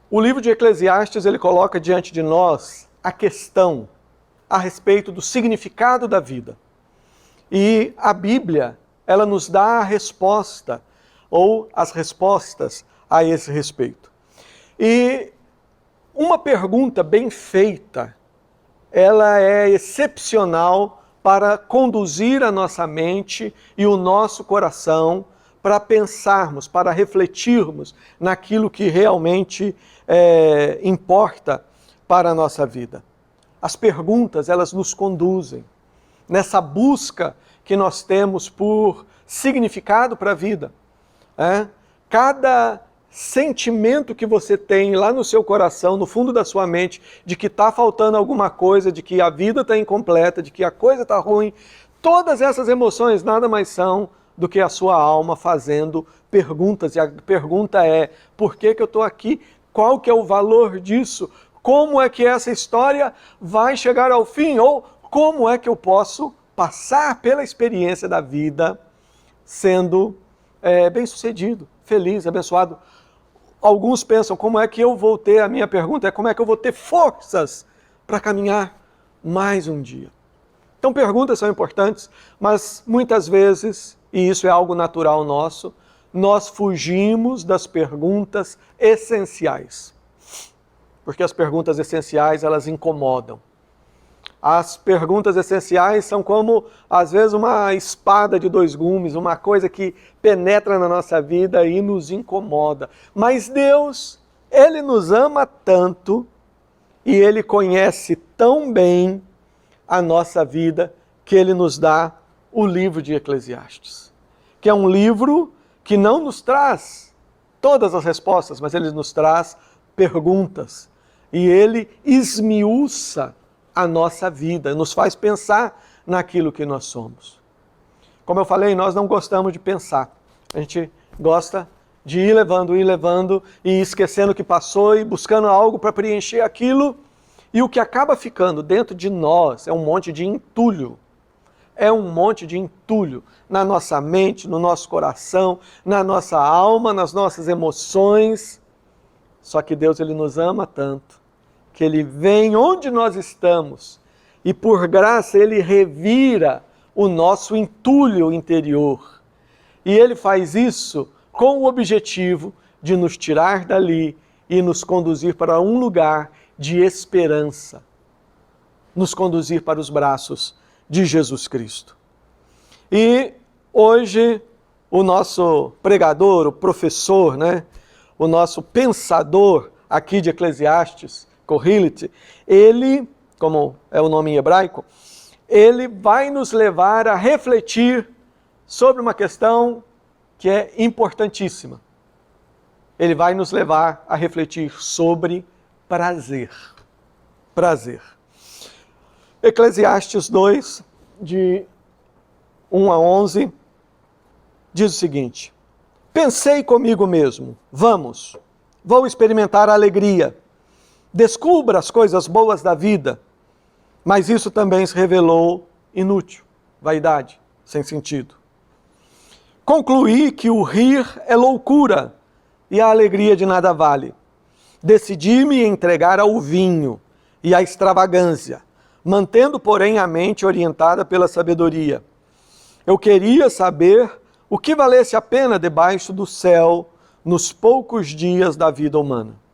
O livro de Eclesiastes, ele coloca diante de nós a questão a respeito do significado da vida. E a Bíblia, ela nos dá a resposta, ou as respostas a esse respeito. E uma pergunta bem feita, ela é excepcional para conduzir a nossa mente e o nosso coração para pensarmos, para refletirmos naquilo que realmente importa para a nossa vida. As perguntas, elas nos conduzem nessa busca que nós temos por significado para a vida. Cada sentimento que você tem lá no seu coração, no fundo da sua mente, de que está faltando alguma coisa, de que a vida está incompleta, de que a coisa está ruim, todas essas emoções nada mais são do que a sua alma fazendo perguntas. E a pergunta é, por que eu estou aqui? Qual que é o valor disso? Como é que essa história vai chegar ao fim? Ou como é que eu posso passar pela experiência da vida sendo bem-sucedido, feliz, abençoado? Alguns pensam, como é que eu vou ter, a minha pergunta é, como é que eu vou ter forças para caminhar mais um dia? Então perguntas são importantes, mas muitas vezes, e isso é algo natural nosso, nós fugimos das perguntas essenciais. Porque as perguntas essenciais, elas incomodam. As perguntas essenciais são como, às vezes, uma espada de dois gumes, uma coisa que penetra na nossa vida e nos incomoda. Mas Deus, Ele nos ama tanto e Ele conhece tão bem a nossa vida que Ele nos dá o livro de Eclesiastes. Que é um livro que não nos traz todas as respostas, mas Ele nos traz perguntas. E Ele esmiuça a nossa vida, nos faz pensar naquilo que nós somos. Como eu falei, nós não gostamos de pensar. A gente gosta de ir levando e esquecendo o que passou e buscando algo para preencher aquilo. E o que acaba ficando dentro de nós é um monte de entulho. É um monte de entulho na nossa mente, no nosso coração, na nossa alma, nas nossas emoções. Só que Deus, Ele nos ama tanto que Ele vem onde nós estamos e por graça Ele revira o nosso entulho interior. E Ele faz isso com o objetivo de nos tirar dali e nos conduzir para um lugar de esperança, nos conduzir para os braços de Jesus Cristo. E hoje o nosso pregador, o professor, o nosso pensador aqui de Eclesiastes, Kohelet, ele, como é o nome em hebraico, ele vai nos levar a refletir sobre uma questão que é importantíssima. Ele vai nos levar a refletir sobre prazer. Prazer. Eclesiastes 2, de 1 a 11, diz o seguinte: pensei comigo mesmo, vou experimentar a alegria. Descubra as coisas boas da vida, mas isso também se revelou inútil, vaidade, sem sentido. Concluí que o rir é loucura e a alegria de nada vale. Decidi-me entregar ao vinho e à extravagância, mantendo, porém, a mente orientada pela sabedoria. Eu queria saber o que valesse a pena debaixo do céu nos poucos dias da vida humana.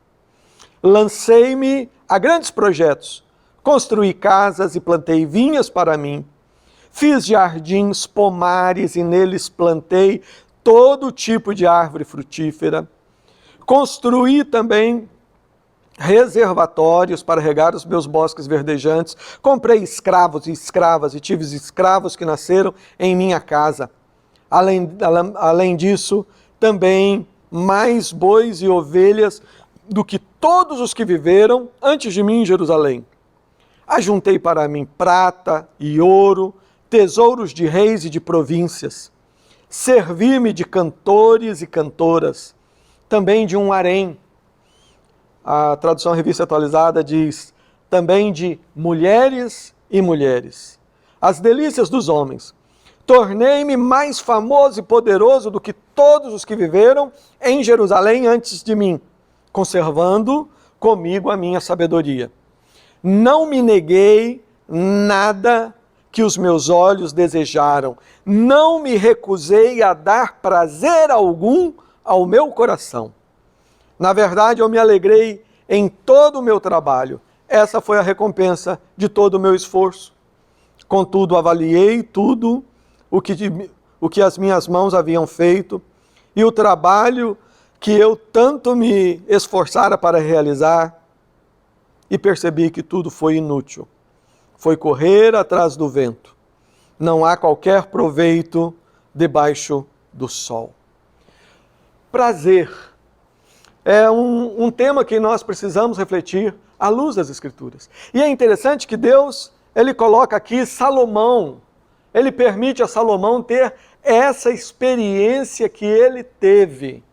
Lancei-me a grandes projetos, construí casas e plantei vinhas para mim, fiz jardins, pomares e neles plantei todo tipo de árvore frutífera, construí também reservatórios para regar os meus bosques verdejantes, comprei escravos e escravas e tive escravos que nasceram em minha casa. Além disso, também mais bois e ovelhas do que todos os que viveram antes de mim em Jerusalém. Ajuntei para mim prata e ouro, tesouros de reis e de províncias. Servi-me de cantores e cantoras, também de um harém. A tradução Revista Atualizada diz, também de mulheres e mulheres. As delícias dos homens. Tornei-me mais famoso e poderoso do que todos os que viveram em Jerusalém antes de mim. conservando comigo a minha sabedoria. Não me neguei nada que os meus olhos desejaram. Não me recusei a dar prazer algum ao meu coração. Na verdade, eu me alegrei em todo o meu trabalho. Essa foi a recompensa de todo o meu esforço. Contudo, avaliei tudo o que as minhas mãos haviam feito e o trabalho que eu tanto me esforçara para realizar, e percebi que tudo foi inútil. Foi correr atrás do vento. Não há qualquer proveito debaixo do sol. Prazer é um tema que nós precisamos refletir à luz das Escrituras. E é interessante que Deus, Ele coloca aqui Salomão, Ele permite a Salomão ter essa experiência que ele teve,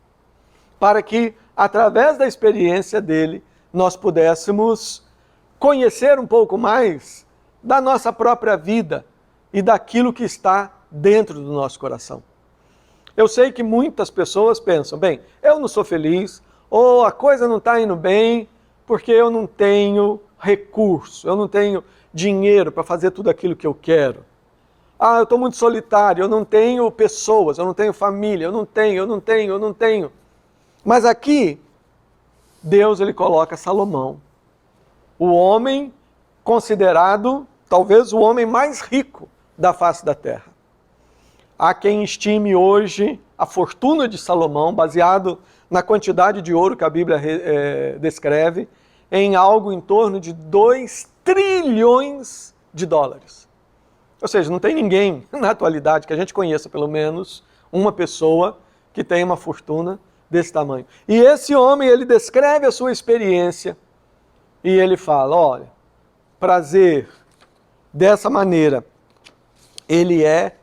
para que, através da experiência dele, nós pudéssemos conhecer um pouco mais da nossa própria vida e daquilo que está dentro do nosso coração. Eu sei que muitas pessoas pensam, bem, eu não sou feliz, ou a coisa não está indo bem, porque eu não tenho recurso, eu não tenho dinheiro para fazer tudo aquilo que eu quero. Ah, eu estou muito solitário, eu não tenho pessoas, eu não tenho família, eu não tenho. Mas aqui, Deus ele coloca Salomão, o homem considerado talvez o homem mais rico da face da terra. Há quem estime hoje a fortuna de Salomão, baseado na quantidade de ouro que a Bíblia descreve, em algo em torno de 2 trilhões de dólares. Ou seja, não tem ninguém na atualidade que a gente conheça, pelo menos, uma pessoa que tem uma fortuna desse tamanho. E esse homem, ele descreve a sua experiência e ele fala, olha, prazer dessa maneira, ele é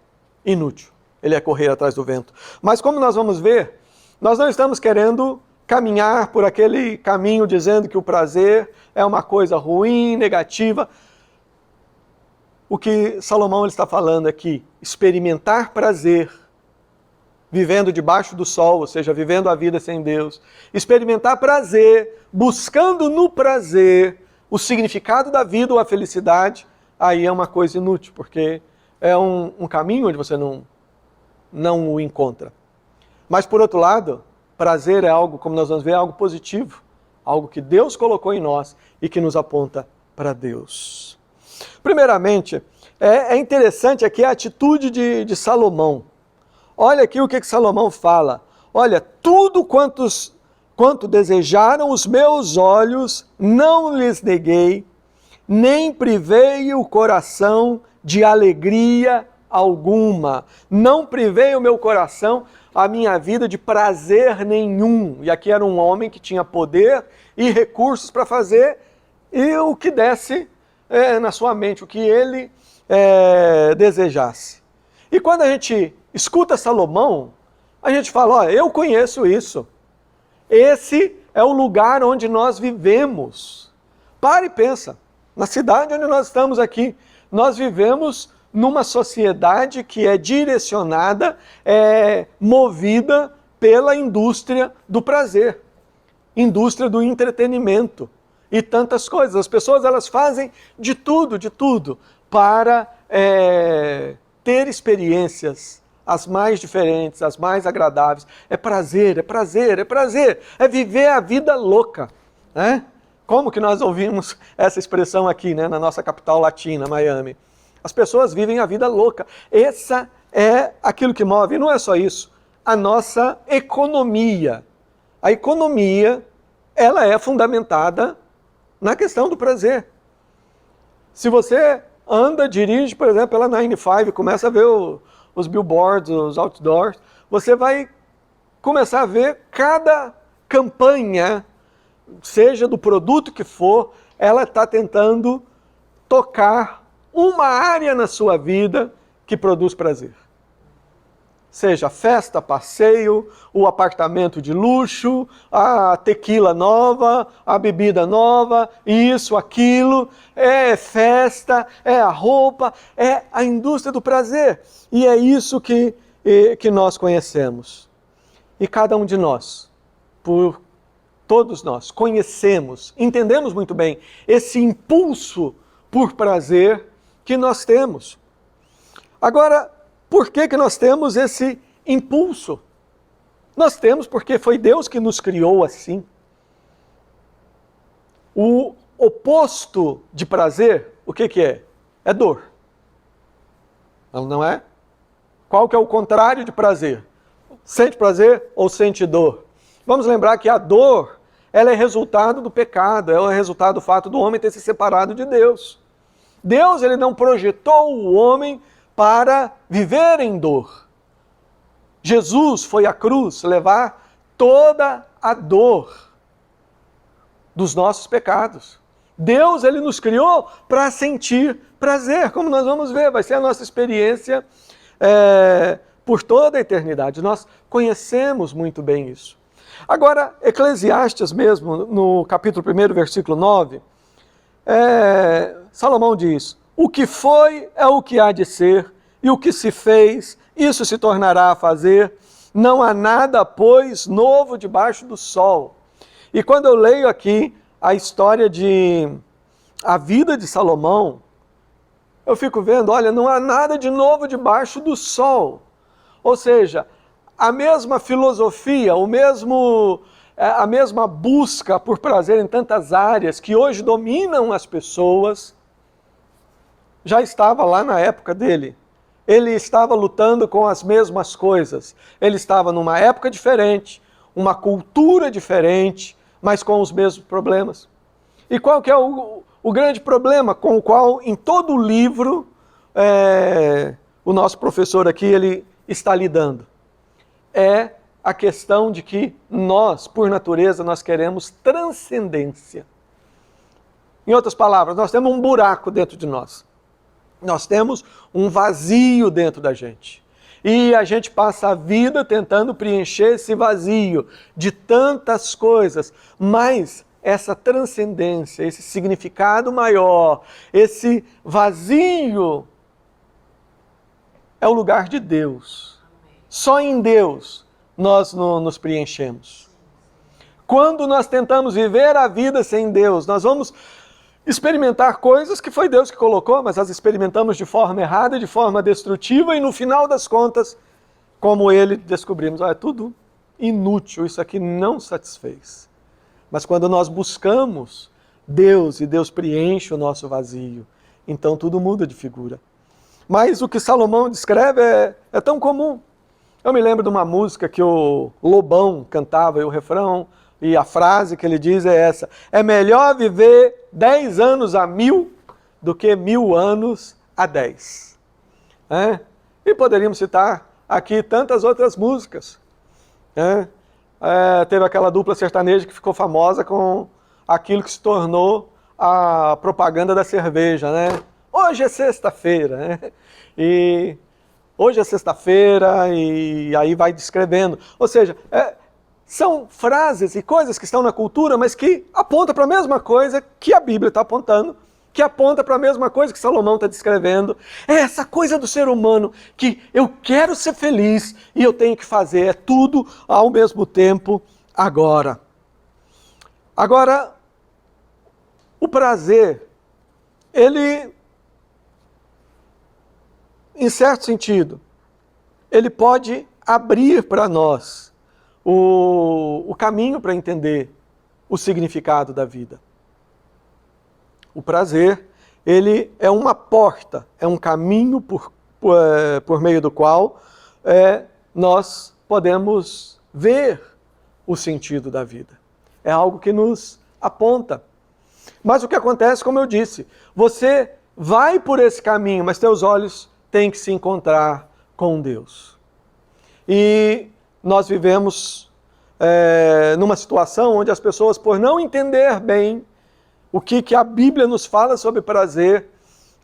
inútil. Ele é correr atrás do vento. Mas como nós vamos ver, nós não estamos querendo caminhar por aquele caminho dizendo que o prazer é uma coisa ruim, negativa. O que Salomão ele está falando aqui, experimentar prazer, vivendo debaixo do sol, ou seja, vivendo a vida sem Deus. Experimentar prazer, buscando no prazer o significado da vida ou a felicidade, aí é uma coisa inútil, porque é um caminho onde você não o encontra. Mas por outro lado, prazer é algo, como nós vamos ver, é algo positivo, algo que Deus colocou em nós e que nos aponta para Deus. Primeiramente, é interessante aqui a atitude de Salomão. Olha aqui o que Salomão fala. Olha, tudo quanto desejaram os meus olhos, não lhes neguei, nem privei o coração de alegria alguma. Não privei o meu coração, a minha vida, de prazer nenhum. E aqui era um homem que tinha poder e recursos para fazer e o que desse na sua mente, o que ele desejasse. E quando a gente escuta Salomão, a gente fala, olha, eu conheço isso. Esse é o lugar onde nós vivemos. Para e pensa, na cidade onde nós estamos aqui, nós vivemos numa sociedade que é direcionada, movida pela indústria do prazer, indústria do entretenimento e tantas coisas. As pessoas elas fazem de tudo para ter experiências as mais diferentes, as mais agradáveis. É prazer, é viver a vida louca, né? Como que nós ouvimos essa expressão aqui, né, na nossa capital latina, Miami? As pessoas vivem a vida louca. Essa é aquilo que move, e não é só isso, a nossa economia. A economia, ela é fundamentada na questão do prazer. Se você dirige, por exemplo, pela 95, começa a ver os billboards, os outdoors, você vai começar a ver cada campanha, seja do produto que for, ela está tentando tocar uma área na sua vida que produz prazer. Seja festa, passeio, o apartamento de luxo, a tequila nova, a bebida nova, isso, aquilo, é festa, é a roupa, é a indústria do prazer. E é isso que nós conhecemos. E cada um de nós, por todos nós conhecemos, entendemos muito bem esse impulso por prazer que nós temos. Agora, por que nós temos esse impulso? Nós temos porque foi Deus que nos criou assim. O oposto de prazer, o que é? É dor. Não é? Qual que é o contrário de prazer? Sente prazer ou sente dor? Vamos lembrar que a dor, ela é resultado do pecado, ela é resultado do fato do homem ter se separado de Deus. Deus, ele não projetou o homem para viver em dor. Jesus foi à cruz levar toda a dor dos nossos pecados. Deus, ele nos criou para sentir prazer, como nós vamos ver, vai ser a nossa experiência por toda a eternidade. Nós conhecemos muito bem isso. Agora, Eclesiastes mesmo, no capítulo 1, versículo 9, Salomão diz: o que foi é o que há de ser, e o que se fez, isso se tornará a fazer. Não há nada, pois, novo debaixo do sol. E quando eu leio aqui a história a vida de Salomão, eu fico vendo, olha, não há nada de novo debaixo do sol. Ou seja, a mesma filosofia, a mesma busca por prazer em tantas áreas que hoje dominam as pessoas, já estava lá na época dele. Ele estava lutando com as mesmas coisas. Ele estava numa época diferente, uma cultura diferente, mas com os mesmos problemas. E qual que é o grande problema com o qual, em todo o livro, o nosso professor aqui ele está lidando? É a questão de que nós, por natureza, nós queremos transcendência. Em outras palavras, nós temos um buraco dentro de nós. Nós temos um vazio dentro da gente. E a gente passa a vida tentando preencher esse vazio de tantas coisas, mas essa transcendência, esse significado maior, esse vazio é o lugar de Deus. Só em Deus nós nos preenchemos. Quando nós tentamos viver a vida sem Deus, nós vamos experimentar coisas que foi Deus que colocou, mas as experimentamos de forma errada, de forma destrutiva, e no final das contas, como ele, descobrimos, é tudo inútil, isso aqui não satisfez. Mas quando nós buscamos Deus e Deus preenche o nosso vazio, então tudo muda de figura. Mas o que Salomão descreve é tão comum. Eu me lembro de uma música que o Lobão cantava, e o refrão e a frase que ele diz é essa: é melhor viver 10 anos a 1000 do que 1000 anos a 10. E poderíamos citar aqui tantas outras músicas. Teve aquela dupla sertaneja que ficou famosa com aquilo que se tornou a propaganda da cerveja, né? Hoje é sexta-feira, né? E hoje é sexta-feira, e aí vai descrevendo. Ou seja, são frases e coisas que estão na cultura, mas que apontam para a mesma coisa que a Bíblia está apontando, que aponta para a mesma coisa que Salomão está descrevendo. É essa coisa do ser humano que eu quero ser feliz e eu tenho que fazer tudo ao mesmo tempo agora. Agora, o prazer, ele, em certo sentido, ele pode abrir para nós o caminho para entender o significado da vida. O prazer, ele é uma porta, é um caminho por meio do qual nós podemos ver o sentido da vida. É algo que nos aponta. Mas o que acontece, como eu disse, você vai por esse caminho, mas teus olhos têm que se encontrar com Deus. E nós vivemos numa situação onde as pessoas, por não entender bem o que a Bíblia nos fala sobre prazer,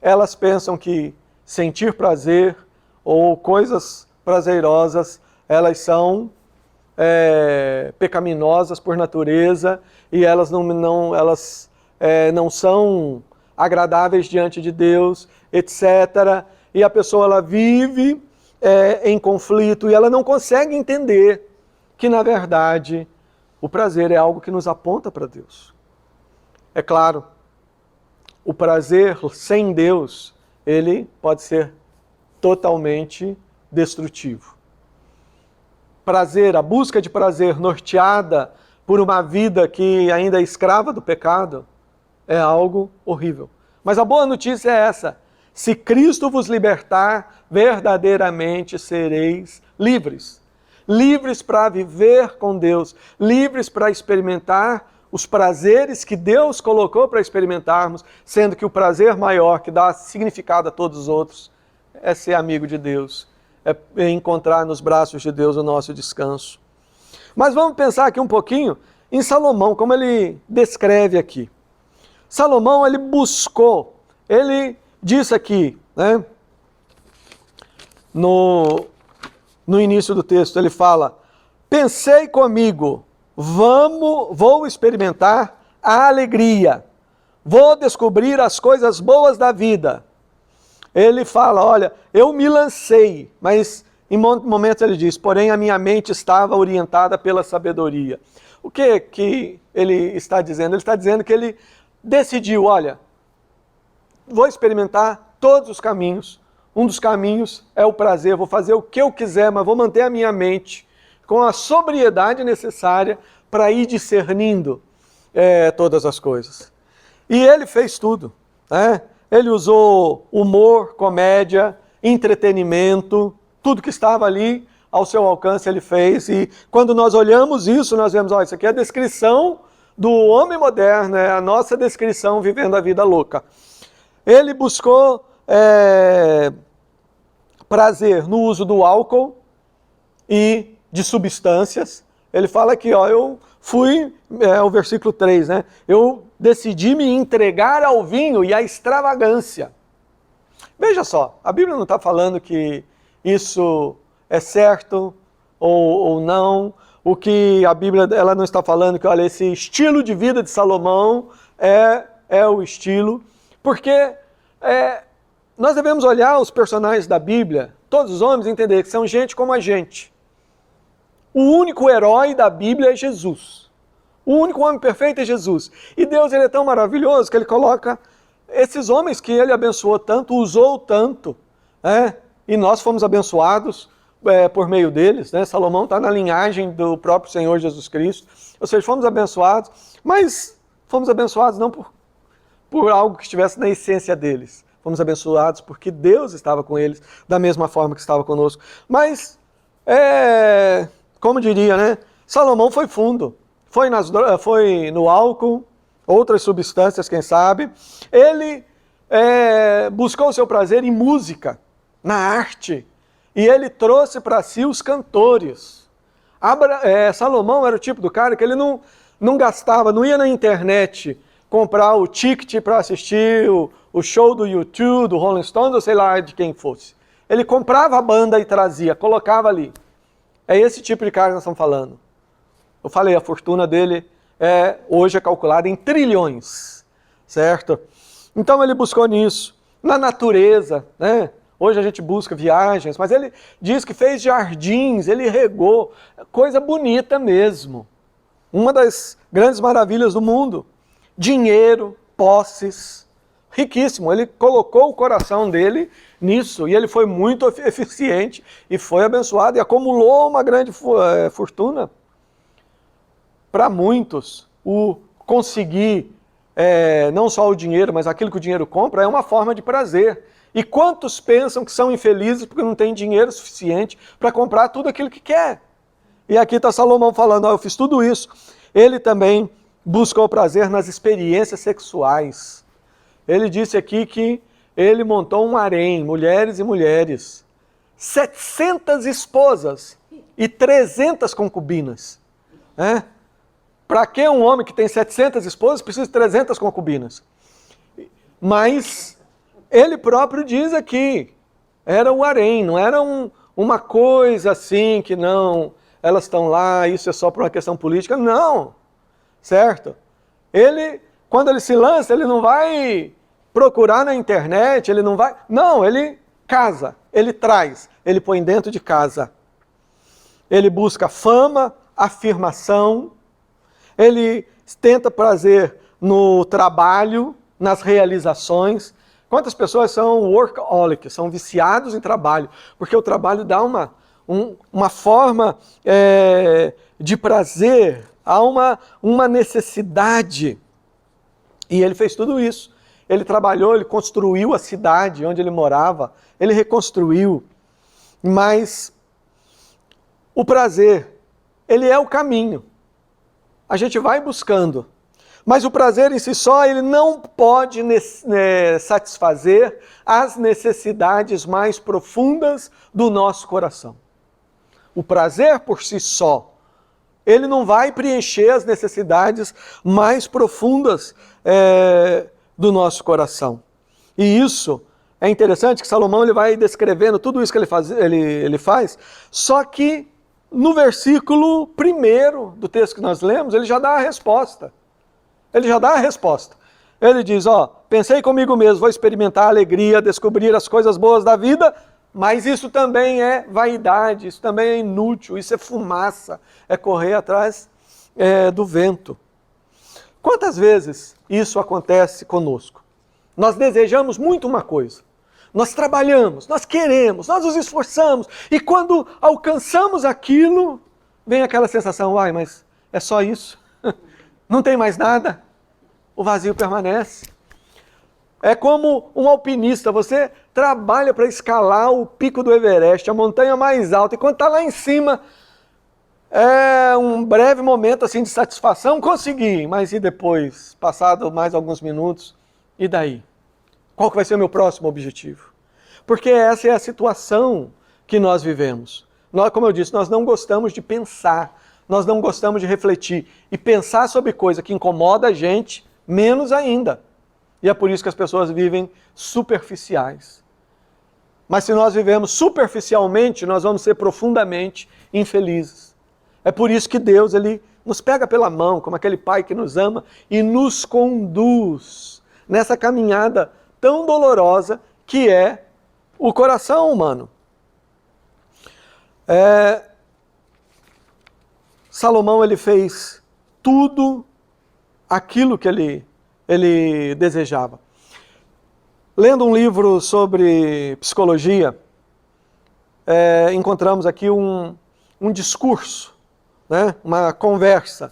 elas pensam que sentir prazer ou coisas prazerosas, elas são pecaminosas por natureza e elas não são agradáveis diante de Deus, etc. E a pessoa ela vive em conflito e ela não consegue entender que, na verdade, O prazer é algo que nos aponta para Deus. É claro, o prazer sem Deus, ele pode ser totalmente destrutivo. Prazer, a busca de prazer norteada por uma vida que ainda é escrava do pecado, é algo horrível. Mas a boa notícia é essa: se Cristo vos libertar, verdadeiramente sereis livres. Livres para viver com Deus, livres para experimentar os prazeres que Deus colocou para experimentarmos, sendo que o prazer maior que dá significado a todos os outros é ser amigo de Deus, é encontrar nos braços de Deus o nosso descanso. Mas vamos pensar aqui um pouquinho em Salomão, como ele descreve aqui. Salomão, ele buscou, ele disse aqui, né, no início do texto, ele fala: pensei comigo, vou experimentar a alegria, vou descobrir as coisas boas da vida. Ele fala, olha, eu me lancei, mas em momentos ele diz, porém a minha mente estava orientada pela sabedoria. O que ele está dizendo? Ele está dizendo que ele decidiu, olha, vou experimentar todos os caminhos. Um dos caminhos é o prazer, vou fazer o que eu quiser, mas vou manter a minha mente com a sobriedade necessária para ir discernindo todas as coisas. E ele fez tudo, né? Ele usou humor, comédia, entretenimento, tudo que estava ali ao seu alcance ele fez. E quando nós olhamos isso, nós vemos, isso aqui é a descrição do homem moderno, é a nossa descrição vivendo a vida louca. Ele buscou prazer no uso do álcool e de substâncias. Ele fala aqui, eu fui, o versículo 3, né? Eu decidi me entregar ao vinho e à extravagância. Veja só, a Bíblia não está falando que isso é certo ou não. O que a Bíblia ela não está falando que, olha, esse estilo de vida de Salomão é o estilo. Porque nós devemos olhar os personagens da Bíblia, todos os homens, entender que são gente como a gente. O único herói da Bíblia é Jesus. O único homem perfeito é Jesus. E Deus, ele é tão maravilhoso que ele coloca esses homens que ele abençoou tanto, usou tanto, e nós fomos abençoados por meio deles. Né? Salomão está na linhagem do próprio Senhor Jesus Cristo. Ou seja, fomos abençoados, mas fomos abençoados não por algo que estivesse na essência deles. Fomos abençoados porque Deus estava com eles da mesma forma que estava conosco. Mas, como diria, né? Salomão foi fundo. Foi no álcool, outras substâncias, quem sabe. Ele buscou o seu prazer em música, na arte. E ele trouxe para si os cantores. Salomão era o tipo do cara que ele não gastava, não ia na internet comprar o ticket para assistir o show do U2, do Rolling Stones, ou sei lá de quem fosse. Ele comprava a banda e trazia, colocava ali. É esse tipo de cara que nós estamos falando. Eu falei, a fortuna dele hoje é calculada em trilhões, certo? Então ele buscou nisso. Na natureza, né? Hoje a gente busca viagens, mas ele diz que fez jardins, ele regou, coisa bonita mesmo. Uma das grandes maravilhas do mundo. Dinheiro, posses, riquíssimo. Ele colocou o coração dele nisso e ele foi muito eficiente e foi abençoado e acumulou uma grande fortuna. Para muitos, o conseguir não só o dinheiro, mas aquilo que o dinheiro compra é uma forma de prazer. E quantos pensam que são infelizes porque não têm dinheiro suficiente para comprar tudo aquilo que quer? E aqui está Salomão falando, eu fiz tudo isso. Ele também buscou prazer nas experiências sexuais. Ele disse aqui que ele montou um harém, mulheres e mulheres. 700 esposas e 300 concubinas. Para que um homem que tem 700 esposas precisa de 300 concubinas? Mas ele próprio diz aqui, era o harém, não era uma coisa assim que não, elas estão lá, isso é só por uma questão política, não, certo? Quando ele se lança, ele não vai procurar na internet, ele casa, ele traz, ele põe dentro de casa. Ele busca fama, afirmação, ele tenta prazer no trabalho, nas realizações. Quantas pessoas são workaholics, são viciados em trabalho, porque o trabalho dá uma forma de prazer, há uma necessidade. E ele fez tudo isso. Ele trabalhou, ele construiu a cidade onde ele morava, ele reconstruiu. Mas o prazer, ele é o caminho. A gente vai buscando. Mas o prazer em si só, ele não pode satisfazer as necessidades mais profundas do nosso coração. O prazer por si só, ele não vai preencher as necessidades mais profundas do nosso coração. E isso é interessante que Salomão ele vai descrevendo tudo isso que ele faz, só que no versículo 1 do texto que nós lemos, ele já dá a resposta. Ele já dá a resposta. Ele diz, pensei comigo mesmo, vou experimentar a alegria, descobrir as coisas boas da vida, mas isso também é vaidade, isso também é inútil, isso é fumaça, é correr atrás do vento. Quantas vezes isso acontece conosco? Nós desejamos muito uma coisa, nós trabalhamos, nós queremos, nós nos esforçamos, e quando alcançamos aquilo, vem aquela sensação, mas é só isso? Não tem mais nada? O vazio permanece. É como um alpinista, você trabalha para escalar o pico do Everest, a montanha mais alta, e quando está lá em cima, é um breve momento assim de satisfação, consegui, mas e depois? Passado mais alguns minutos, e daí? Qual que vai ser o meu próximo objetivo? Porque essa é a situação que nós vivemos. Nós, como eu disse, nós não gostamos de pensar, nós não gostamos de refletir. E pensar sobre coisa que incomoda a gente, menos ainda. E é por isso que as pessoas vivem superficiais. Mas se nós vivemos superficialmente, nós vamos ser profundamente infelizes. É por isso que Deus ele nos pega pela mão, como aquele pai que nos ama, e nos conduz nessa caminhada tão dolorosa que é o coração humano. Salomão ele fez tudo aquilo que ele desejava. Lendo um livro sobre psicologia, encontramos aqui um discurso, né? Uma conversa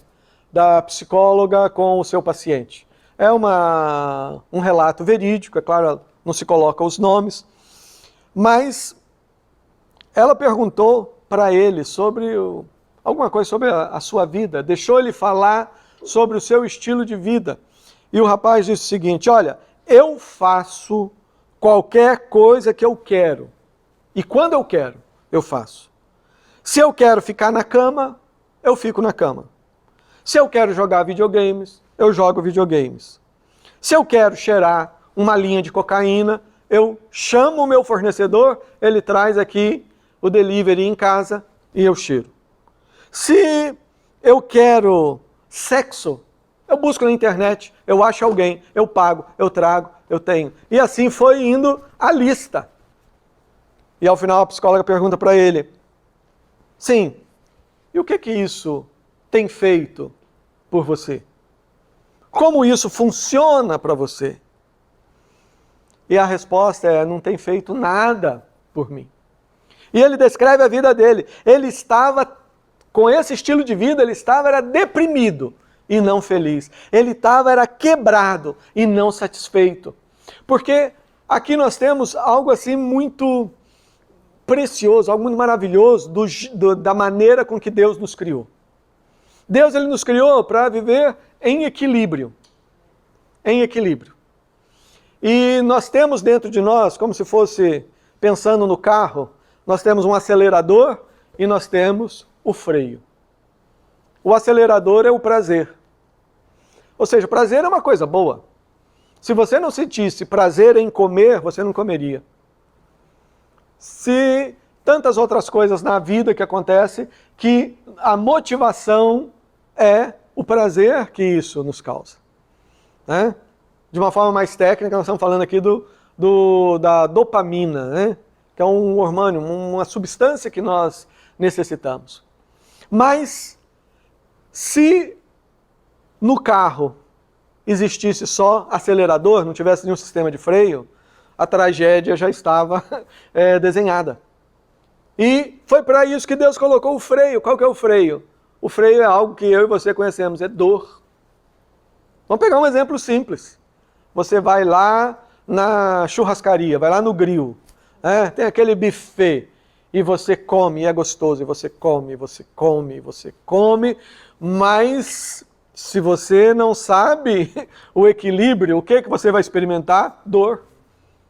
da psicóloga com o seu paciente. É um relato verídico, é claro, não se coloca os nomes, mas ela perguntou para ele sobre alguma coisa sobre a sua vida, deixou ele falar sobre o seu estilo de vida. E o rapaz disse o seguinte, olha, eu faço qualquer coisa que eu quero. E quando eu quero, eu faço. Se eu quero ficar na cama, eu fico na cama. Se eu quero jogar videogames, eu jogo videogames. Se eu quero cheirar uma linha de cocaína, eu chamo o meu fornecedor, ele traz aqui o delivery em casa e eu cheiro. Se eu quero sexo, eu busco na internet, eu acho alguém, eu pago, eu trago, eu tenho. E assim foi indo a lista. E ao final a psicóloga pergunta para ele, sim, e o que isso tem feito por você? Como isso funciona para você? E a resposta é, não tem feito nada por mim. E ele descreve a vida dele. Ele estava, com esse estilo de vida, ele era deprimido e não feliz. Ele era quebrado e não satisfeito. Porque aqui nós temos algo assim muito precioso, algo muito maravilhoso da maneira com que Deus nos criou. Deus ele nos criou para viver em equilíbrio. Em equilíbrio. E nós temos dentro de nós, como se fosse pensando no carro, nós temos um acelerador e nós temos o freio. O acelerador é o prazer. Ou seja, o prazer é uma coisa boa. Se você não sentisse prazer em comer, você não comeria. Se tantas outras coisas na vida que acontecem, que a motivação é o prazer que isso nos causa. Né? De uma forma mais técnica, nós estamos falando aqui da dopamina, né? Que é um hormônio, uma substância que nós necessitamos. Mas, se no carro existisse só acelerador, não tivesse nenhum sistema de freio, a tragédia já estava desenhada. E foi para isso que Deus colocou o freio. Qual que é o freio? O freio é algo que eu e você conhecemos, é dor. Vamos pegar um exemplo simples. Você vai lá na churrascaria, vai lá no grill, tem aquele buffet, e você come, e é gostoso, e você come, você come, você come, mas se você não sabe o equilíbrio, o que você vai experimentar? Dor.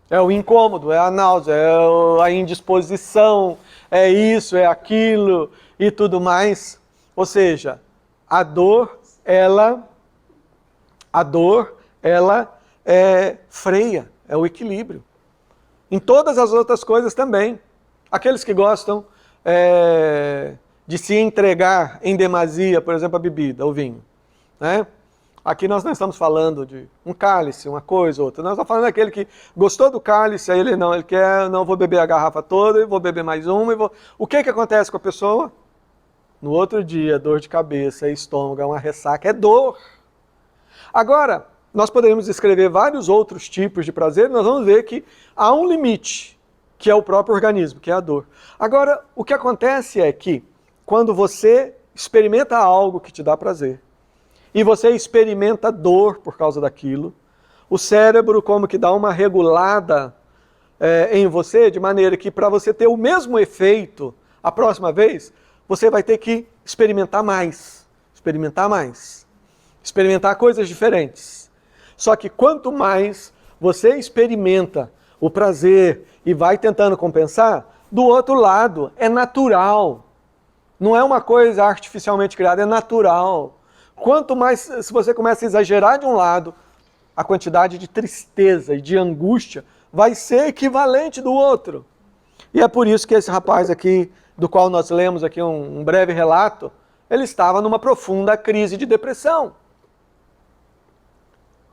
É o incômodo, é a náusea, é a indisposição, é isso, é aquilo e tudo mais. Ou seja, a dor, ela freia, é o equilíbrio. Em todas as outras coisas também. Aqueles que gostam de se entregar em demasia, por exemplo, a bebida, o vinho, né? Aqui nós não estamos falando de um cálice, uma coisa, outra. Nós estamos falando daquele que gostou do cálice, aí ele quer, não vou beber a garrafa toda, vou beber mais uma. O que acontece com a pessoa? No outro dia, dor de cabeça, estômago, uma ressaca, é dor. Agora, nós poderíamos descrever vários outros tipos de prazer, nós vamos ver que há um limite, que é o próprio organismo, que é a dor. Agora, o que acontece é que, quando você experimenta algo que te dá prazer, e você experimenta dor por causa daquilo, o cérebro como que dá uma regulada em você, de maneira que para você ter o mesmo efeito a próxima vez, você vai ter que experimentar mais, experimentar coisas diferentes. Só que quanto mais você experimenta o prazer e vai tentando compensar, do outro lado é natural. Não é uma coisa artificialmente criada, é natural. Quanto mais, se você começa a exagerar de um lado, a quantidade de tristeza e de angústia vai ser equivalente do outro. E é por isso que esse rapaz aqui, do qual nós lemos aqui um breve relato, ele estava numa profunda crise de depressão.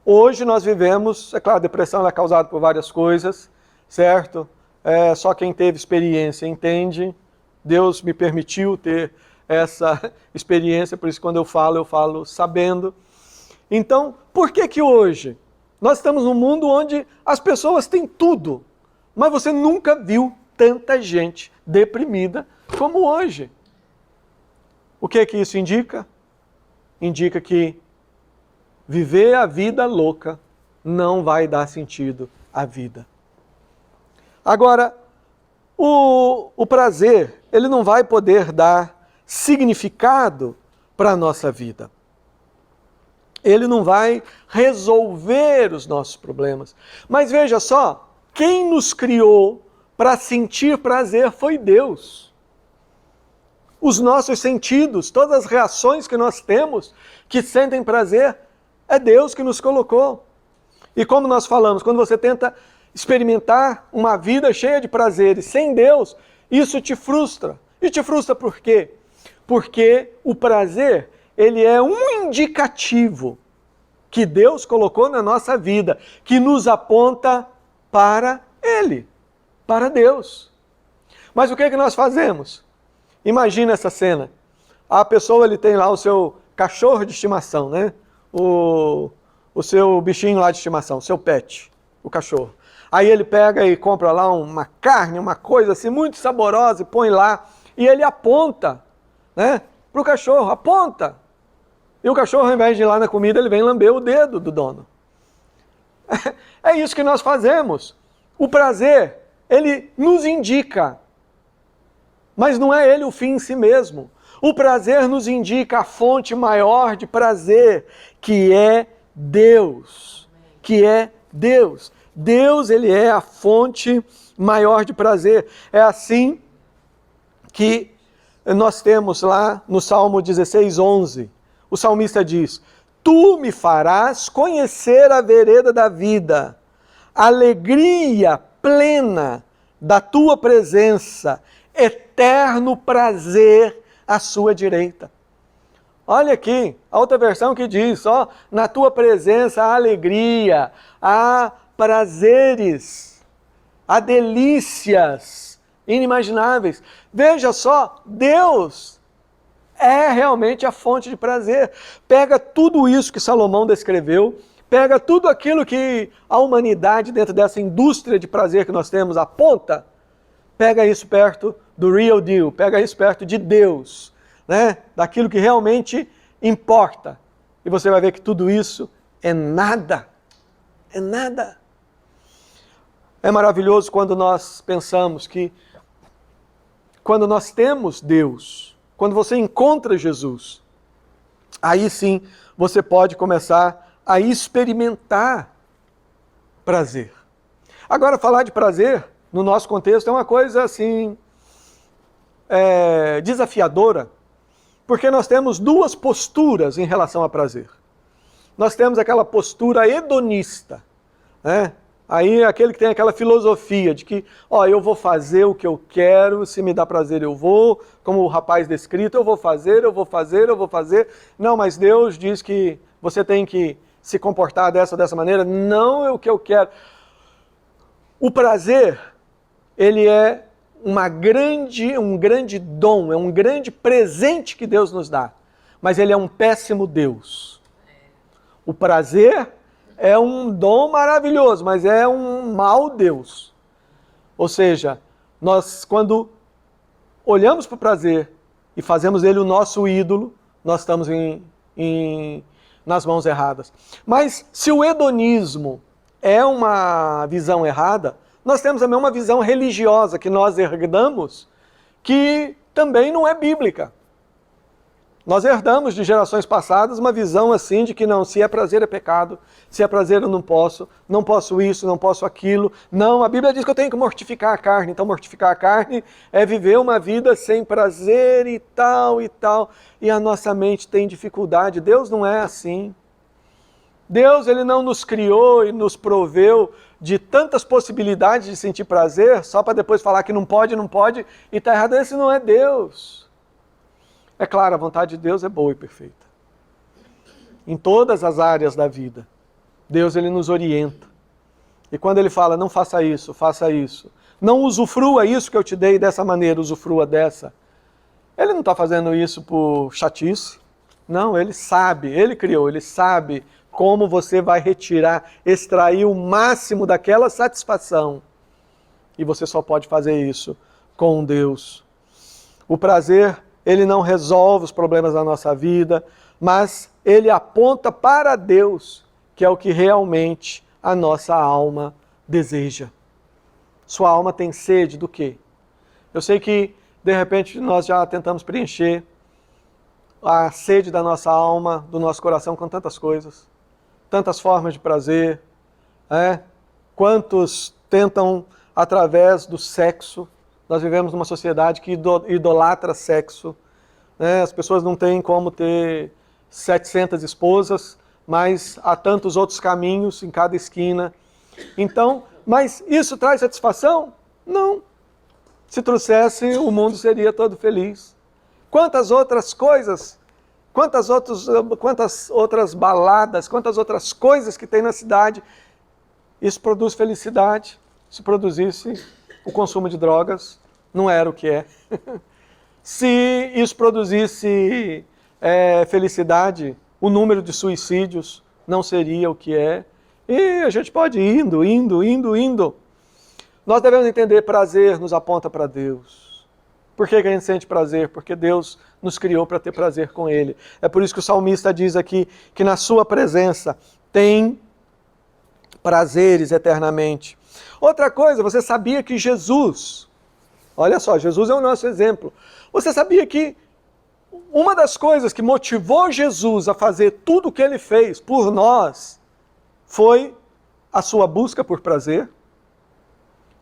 Hoje nós vivemos, é claro, a depressão é causada por várias coisas, certo? Só quem teve experiência entende. Deus me permitiu ter essa experiência, por isso quando eu falo sabendo. Então, por que hoje nós estamos num mundo onde as pessoas têm tudo, mas você nunca viu tanta gente deprimida como hoje? O que isso indica? Indica que viver a vida louca não vai dar sentido à vida. Agora, o prazer, ele não vai poder dar significado para a nossa vida. Ele não vai resolver os nossos problemas. Mas veja só, quem nos criou para sentir prazer foi Deus. Os nossos sentidos, todas as reações que nós temos que sentem prazer, é Deus que nos colocou. E como nós falamos, quando você tenta experimentar uma vida cheia de prazeres sem Deus, isso te frustra. E te frustra por quê? Porque o prazer, ele é um indicativo que Deus colocou na nossa vida, que nos aponta para Ele, para Deus. Mas o que nós fazemos? Imagina essa cena. A pessoa, ele tem lá o seu cachorro de estimação, né? O seu bichinho lá de estimação, o seu pet, o cachorro. Aí ele pega e compra lá uma carne, uma coisa assim muito saborosa e põe lá. E ele aponta, né, para o cachorro, aponta. E o cachorro, ao invés de ir lá na comida, ele vem lamber o dedo do dono. É isso que nós fazemos. O prazer, ele nos indica, mas não é ele o fim em si mesmo. O prazer nos indica a fonte maior de prazer, que é Deus. Que é Deus. Deus, ele é a fonte maior de prazer. É assim que nós temos lá no Salmo 16:11. O salmista diz: Tu me farás conhecer a vereda da vida, alegria plena da tua presença, eterno prazer à sua direita. Olha aqui, a outra versão que diz, na tua presença há alegria, há prazeres, há delícias inimagináveis. Veja só, Deus é realmente a fonte de prazer. Pega tudo isso que Salomão descreveu, pega tudo aquilo que a humanidade, dentro dessa indústria de prazer que nós temos, aponta, pega isso perto do real deal, pega isso perto de Deus, né? Daquilo que realmente importa. E você vai ver que tudo isso é nada. É nada. É maravilhoso quando nós pensamos que, quando nós temos Deus, quando você encontra Jesus, aí sim você pode começar a experimentar prazer. Agora, falar de prazer, no nosso contexto, é uma coisa assim, desafiadora, porque nós temos duas posturas em relação a prazer. Nós temos aquela postura hedonista, né? Aí aquele que tem aquela filosofia de que, eu vou fazer o que eu quero, se me dá prazer eu vou, como o rapaz descrito, eu vou fazer. Não, mas Deus diz que você tem que se comportar dessa maneira, não é o que eu quero. O prazer, ele é um grande dom, é um grande presente que Deus nos dá, mas ele é um péssimo Deus. O prazer é um dom maravilhoso, mas é um mau Deus. Ou seja, nós quando olhamos para o prazer e fazemos ele o nosso ídolo, nós estamos nas mãos erradas. Mas se o hedonismo é uma visão errada, nós temos também uma visão religiosa que nós herdamos, que também não é bíblica. Nós herdamos de gerações passadas uma visão assim de que não, se é prazer é pecado, se é prazer eu não posso isso, não posso aquilo. Não, a Bíblia diz que eu tenho que mortificar a carne, então mortificar a carne é viver uma vida sem prazer e tal e tal. E a nossa mente tem dificuldade. Deus não é assim. Deus, ele não nos criou e nos proveu de tantas possibilidades de sentir prazer só para depois falar que não pode e está errado. Esse não é Deus. É claro, a vontade de Deus é boa e perfeita. Em todas as áreas da vida, Deus ele nos orienta. E quando ele fala, não faça isso, não usufrua isso que eu te dei dessa maneira, usufrua dessa. Ele não está fazendo isso por chatice. Não, ele sabe, ele criou, ele sabe como você vai extrair o máximo daquela satisfação. E você só pode fazer isso com Deus. O prazer, ele não resolve os problemas da nossa vida, mas ele aponta para Deus, que é o que realmente a nossa alma deseja. Sua alma tem sede do quê? Eu sei que, de repente, nós já tentamos preencher a sede da nossa alma, do nosso coração com tantas coisas, tantas formas de prazer, Quantos tentam através do sexo. Nós vivemos numa sociedade que idolatra sexo. As pessoas não têm como ter 700 esposas, mas há tantos outros caminhos em cada esquina. Então, mas isso traz satisfação? Não. Se trouxesse, o mundo seria todo feliz. Quantas outras coisas, quantas outras baladas, quantas outras coisas que tem na cidade, isso produz felicidade. Se produzisse o consumo de drogas, não era o que é. Se isso produzisse felicidade, o número de suicídios não seria o que é. E a gente pode ir indo. Nós devemos entender, prazer nos aponta para Deus. Por que a gente sente prazer? Porque Deus nos criou para ter prazer com Ele. É por isso que o salmista diz aqui que na sua presença tem prazeres eternamente. Outra coisa, você sabia que Jesus, olha só, Jesus é o nosso exemplo. Você sabia que uma das coisas que motivou Jesus a fazer tudo o que Ele fez por nós foi a sua busca por prazer?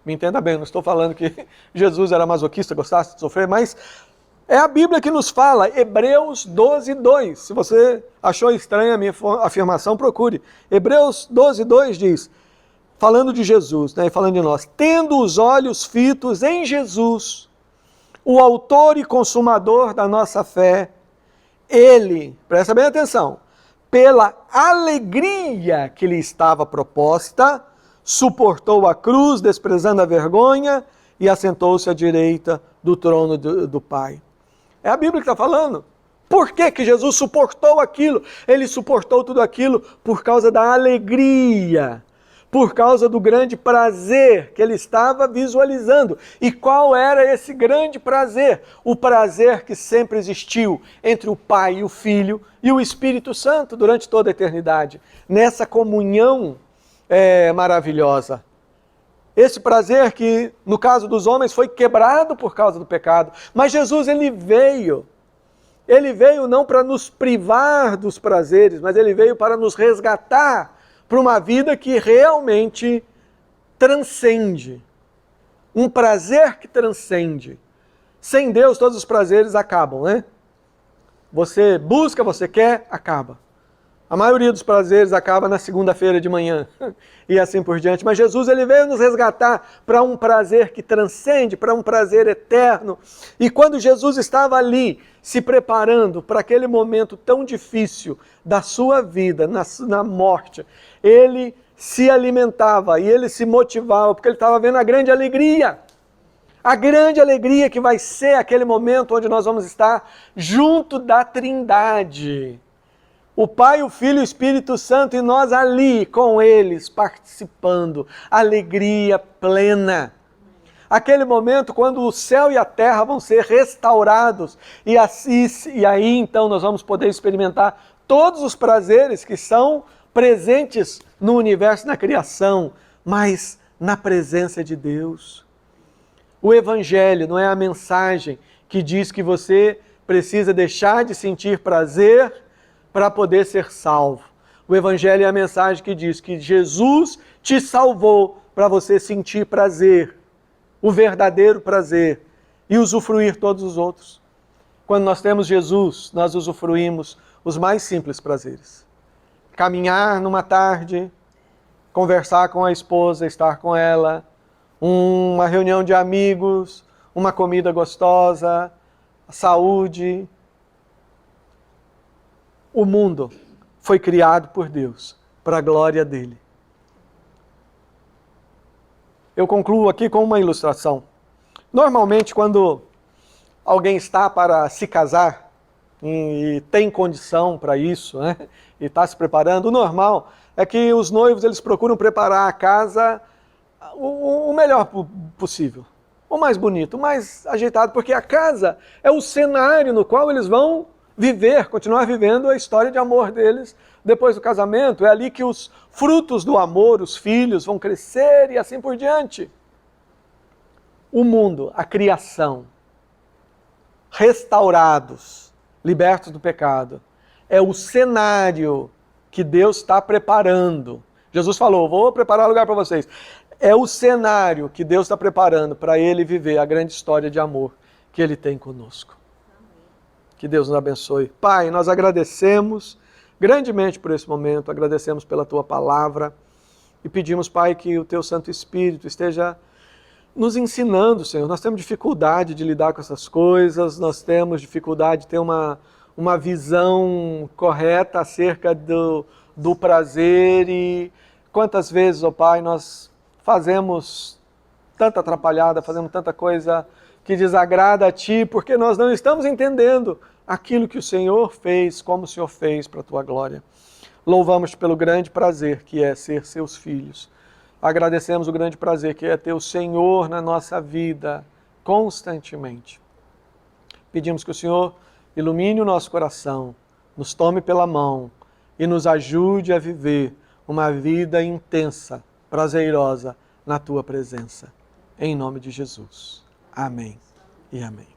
Me entenda bem, não estou falando que Jesus era masoquista, gostasse de sofrer, mas é a Bíblia que nos fala, Hebreus 12:2. Se você achou estranha a minha afirmação, procure. Hebreus 12:2 diz, falando de Jesus, e falando de nós, tendo os olhos fitos em Jesus, o autor e consumador da nossa fé, Ele, presta bem atenção, pela alegria que lhe estava proposta, suportou a cruz, desprezando a vergonha, e assentou-se à direita do trono do Pai. É a Bíblia que está falando. Por que que Jesus suportou aquilo? Ele suportou tudo aquilo por causa da alegria, por causa do grande prazer que ele estava visualizando. E qual era esse grande prazer? O prazer que sempre existiu entre o Pai e o Filho e o Espírito Santo durante toda a eternidade. Nessa comunhão maravilhosa. Esse prazer que, no caso dos homens, foi quebrado por causa do pecado. Mas Jesus, ele veio não para nos privar dos prazeres, mas ele veio para nos resgatar para uma vida que realmente transcende. Um prazer que transcende. Sem Deus, todos os prazeres acabam, né? Você busca, você quer, acaba. A maioria dos prazeres acaba na segunda-feira de manhã e assim por diante. Mas Jesus, ele veio nos resgatar para um prazer que transcende, para um prazer eterno. E quando Jesus estava ali, se preparando para aquele momento tão difícil da sua vida, na morte, ele se alimentava e ele se motivava, porque ele estava vendo a grande alegria que vai ser aquele momento onde nós vamos estar junto da Trindade. O Pai, o Filho e o Espírito Santo, e nós ali com eles participando, alegria plena. Aquele momento quando o céu e a terra vão ser restaurados e aí então nós vamos poder experimentar todos os prazeres que são presentes no universo, na criação, mas na presença de Deus. O Evangelho não é a mensagem que diz que você precisa deixar de sentir prazer para poder ser salvo. O Evangelho é a mensagem que diz que Jesus te salvou para você sentir prazer, o verdadeiro prazer, e usufruir todos os outros. Quando nós temos Jesus, nós usufruímos os mais simples prazeres. Caminhar numa tarde, conversar com a esposa, estar com ela, uma reunião de amigos, uma comida gostosa, a saúde. O mundo foi criado por Deus, para a glória dele. Eu concluo aqui com uma ilustração. Normalmente, quando alguém está para se casar e tem condição para isso, né, e está se preparando, o normal é que os noivos eles procuram preparar a casa o melhor possível, o mais bonito, o mais ajeitado, porque a casa é o cenário no qual eles vão continuar vivendo a história de amor deles depois do casamento. É ali que os frutos do amor, os filhos, vão crescer e assim por diante. O mundo, a criação, restaurados, libertos do pecado, é o cenário que Deus está preparando. Jesus falou, vou preparar lugar para vocês. É o cenário que Deus está preparando para ele viver a grande história de amor que ele tem conosco. Que Deus nos abençoe. Pai, nós agradecemos grandemente por esse momento, agradecemos pela Tua palavra e pedimos, Pai, que o Teu Santo Espírito esteja nos ensinando, Senhor. Nós temos dificuldade de lidar com essas coisas, nós temos dificuldade de ter uma visão correta acerca do prazer e quantas vezes, ó Pai, nós fazemos tanta atrapalhada, fazemos tanta coisa que desagrada a Ti, porque nós não estamos entendendo aquilo que o Senhor fez, como o Senhor fez para a Tua glória. Louvamos pelo grande prazer que é ser Seus filhos. Agradecemos o grande prazer que é ter o Senhor na nossa vida constantemente. Pedimos que o Senhor ilumine o nosso coração, nos tome pela mão e nos ajude a viver uma vida intensa, prazerosa na Tua presença. Em nome de Jesus. Amém e amém.